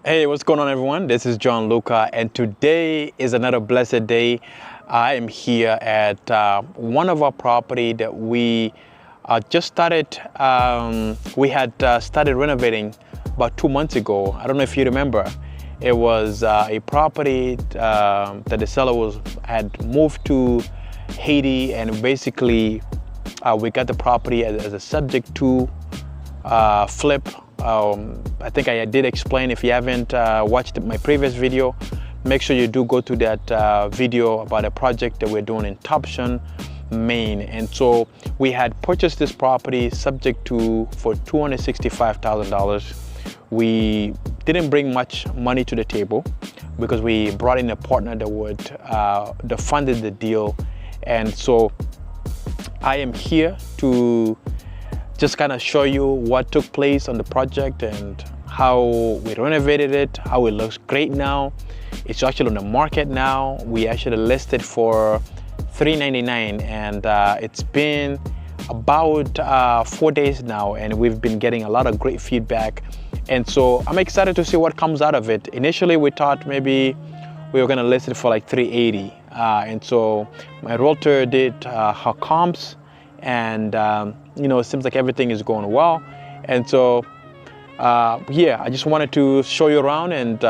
Hey, what's going on, everyone? This is John Luka, and today is another blessed day. I am here at one of our property that we just started. We had started renovating about 2 months ago. I don't know if you remember. It was a property that the seller had moved to Haiti, and basically we got the property as a subject to flip. I think I did explain. If you haven't watched my previous video, make sure you do go to that video about a project that we're doing in Topsham, Maine. And so we had purchased this property subject to for $265,000. We didn't bring much money to the table because we brought in a partner that funded the deal. And so I am here to just kind of show you what took place on the project and how we renovated it, how it looks great now. It's actually on the market now. We actually listed for $399, and it's been about 4 days now, and we've been getting a lot of great feedback. And so I'm excited to see what comes out of it. Initially, we thought maybe we were gonna list it for like $380. And so my realtor did her comps, and it seems like everything is going well. And so yeah, I just wanted to show you around and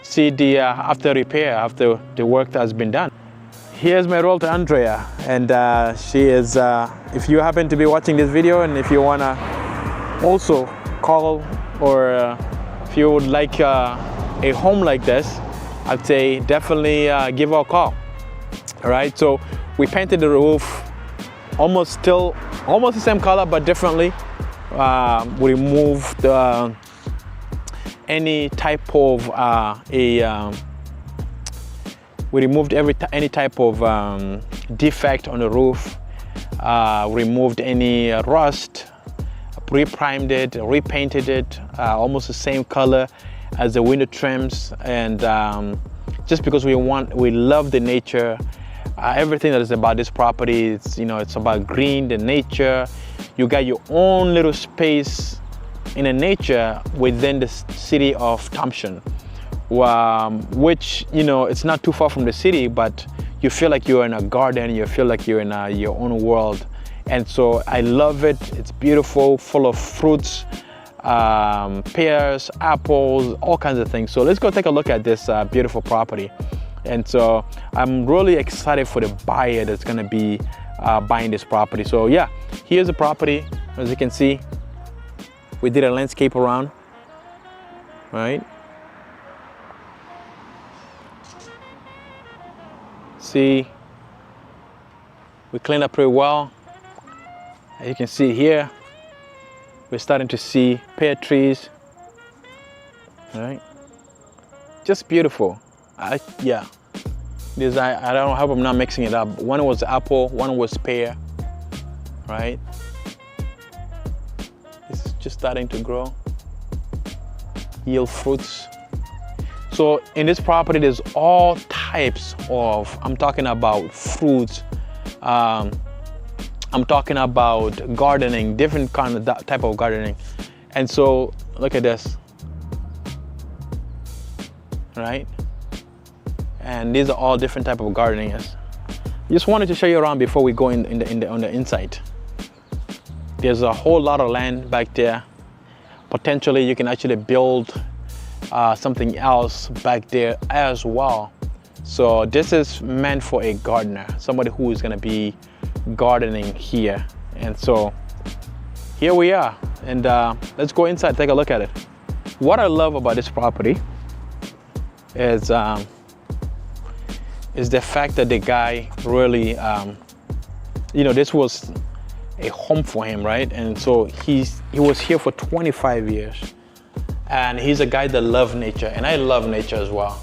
see the after the work that has been done. Here's my realtor Andrea, and she is if you happen to be watching this video, and if you want to also call, or if you would like a home like this, I'd say definitely give her a call. All right, so we painted the roof almost the same color but differently. We removed any type of we removed any type of defect on the roof, removed any rust, re-primed it, repainted it almost the same color as the window trims. And just because we love the nature. Everything that is about this property, it's about green, the nature. You got your own little space in the nature within the city of Topsham, which it's not too far from the city, but you feel like you're in a garden. You feel like you're in your own world. And so I love it. It's beautiful, full of fruits, pears, apples, all kinds of things. So let's go take a look at this beautiful property. And so I'm really excited for the buyer that's gonna be buying this property. So yeah, here's the property. As you can see, we did a landscape around, right? See, we cleaned up pretty well. As you can see here, we're starting to see pear trees, right? Just beautiful. Yeah, I don't hope I'm not mixing it up. One was apple, one was pear, right? It's just starting to grow, yield fruits. So in this property, there's all types of, I'm talking about fruits, I'm talking about gardening, different kind of that type of gardening. And so look at this, right? And these are all different type of gardening. Just wanted to show you around before we go on the inside. There's a whole lot of land back there. Potentially you can actually build something else back there as well. So this is meant for a gardener, somebody who is going to be gardening here. And so here we are, and let's go inside, take a look at it. What I love about this property is the fact that the guy really, this was a home for him, right? And so he was here for 25 years. And he's a guy that loves nature, and I love nature as well.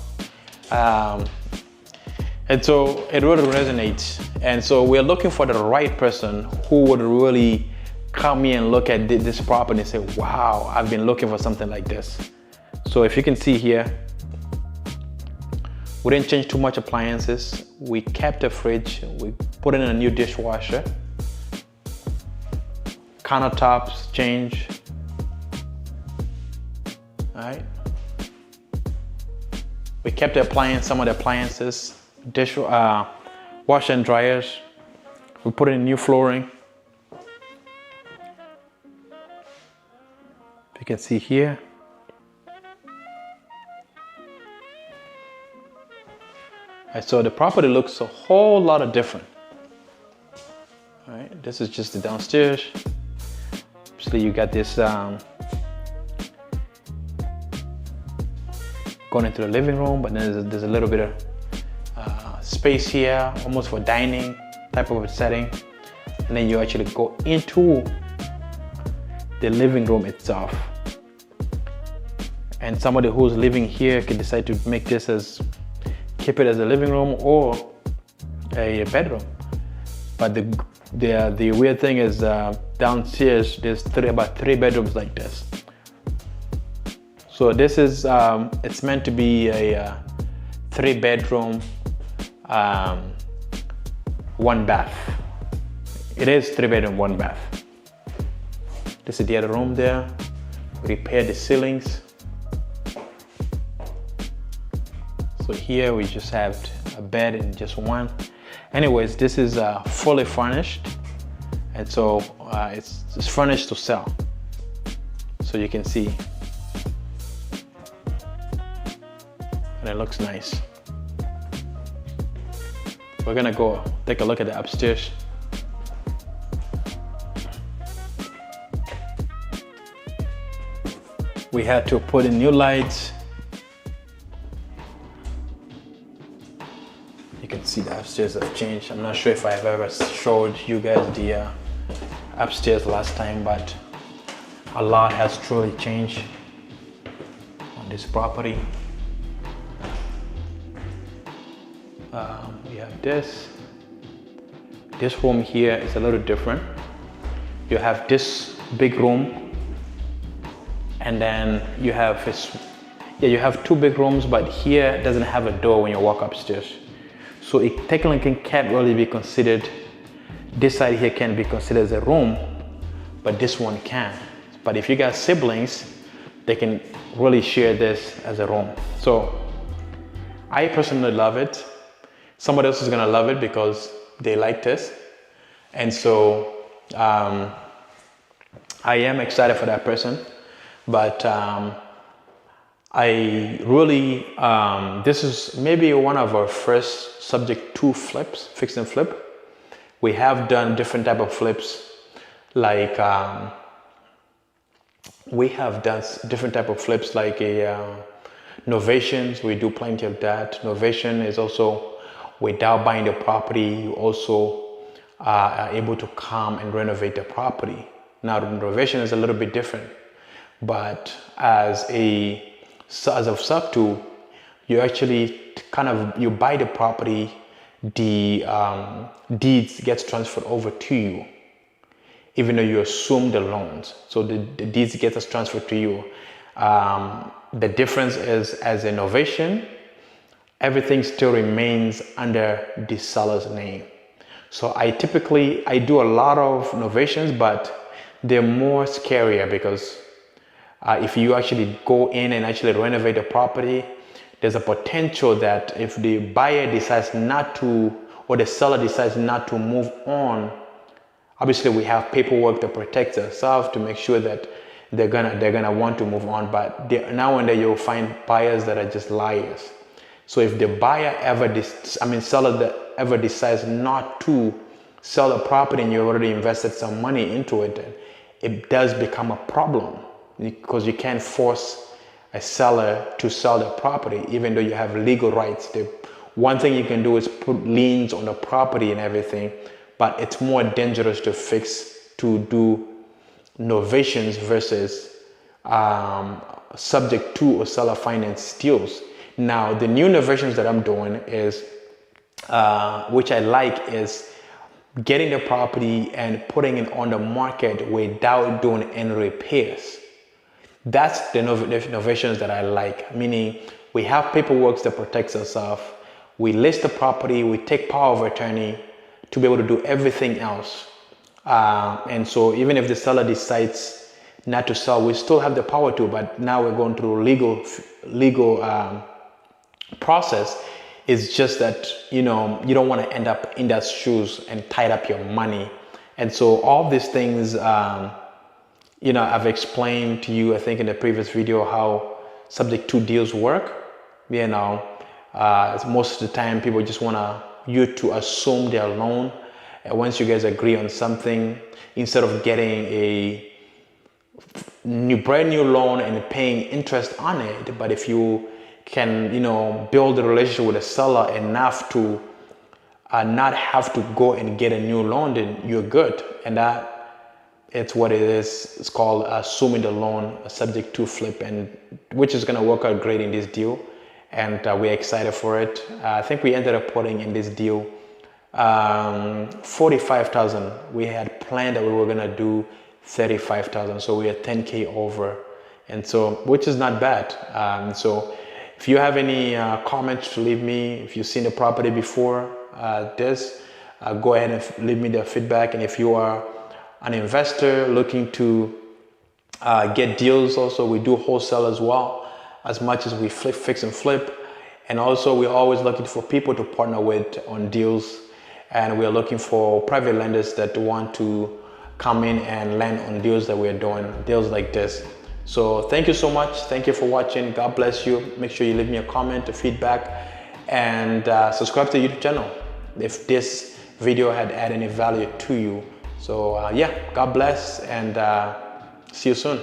And so it really resonates. And so we're looking for the right person who would really come in and look at this property and say, wow, I've been looking for something like this. So if you can see here, we didn't change too much appliances. We kept the fridge. We put in a new dishwasher. Countertops change. All right. We kept some of the appliances, wash and dryers. We put in new flooring. You can see here. Right, so the property looks a whole lot of different. All right, this is just the downstairs. So you got this going into the living room, but then there's a little bit of space here, almost for dining type of a setting. And then you actually go into the living room itself. And somebody who's living here can decide to make this keep it as a living room or a bedroom. But the weird thing is downstairs there's about three bedrooms like this. So this is it's meant to be a 3-bedroom, 1 bath. It is 3-bedroom, 1 bath. This is the other room there. Repair the ceilings. So here we just have a bed and just one. Anyways, this is fully furnished, and so it's furnished to sell. So you can see, and it looks nice. We're gonna go take a look at the upstairs. We had to put in new lights. You can see the upstairs have changed. I'm not sure if I've ever showed you guys the upstairs last time, but a lot has truly changed on this property. We have this room here is a little different. You have this big room, and then you have you have 2 big rooms, but here it doesn't have a door when you walk upstairs. So it technically can't really be considered, this side here can be considered as a room, but this one can. But if you got siblings, they can really share this as a room. So I personally love it. Somebody else is gonna love it because they like this. And so I am excited for that person. But I really, this is maybe one of our first subject to flips, fix and flip. We have done different type of flips, like novations. We do plenty of that. Novation is also without buying the property, you also are able to come and renovate the property. Now, the renovation is a little bit different, but as a subto, you actually you buy the property, the deeds gets transferred over to you, even though you assume the loans. So the deeds gets transferred to you. The difference is, as a novation, everything still remains under the seller's name. So I do a lot of novations, but they're more scarier because if you actually go in and actually renovate the property, there's a potential that if the buyer decides not to, or the seller decides not to move on, obviously we have paperwork that protects ourselves to make sure that they're gonna want to move on. But now and then you'll find buyers that are just liars. So if the seller that ever decides not to sell the property and you already invested some money into it, then it does become a problem, because you can't force a seller to sell the property, even though you have legal rights. The one thing you can do is put liens on the property and everything, but it's more dangerous to do novations versus subject to or seller finance deals. Now, the new novations that I'm doing is, which I like, is getting the property and putting it on the market without doing any repairs. That's the novations that I like, meaning we have paperwork that protects ourselves. We list the property, we take power of attorney to be able to do everything else. And so even if the seller decides not to sell, we still have the power to, but now we're going through legal process. Is just that, you know, you don't want to end up in that shoes and tied up your money. And so all these things, you know, I've explained to you, I think in the previous video, how subject to deals work. You know, most of the time people just want you to assume their loan. And once you guys agree on something, instead of getting a brand new loan and paying interest on it, but if you can, you know, build a relationship with a seller enough to not have to go and get a new loan, then you're good. And that, it's what it is. It's called assuming the loan subject to flip, and which is going to work out great in this deal. And we're excited for it. I think we ended up putting in this deal 45,000. We had planned that we were going to do 35,000, so we are 10K over, and so, which is not bad. So if you have any comments to leave me, if you've seen the property before go ahead and leave me the feedback. And if you are an investor looking to get deals, also we do wholesale as well, as much as we fix and flip. And also we're always looking for people to partner with on deals, and we're looking for private lenders that want to come in and lend on deals that we're doing, deals like this. So thank you so much. Thank you for watching. God bless you. Make sure you leave me a comment, a feedback, and subscribe to the YouTube channel if this video had added any value to you. So yeah, God bless, and see you soon.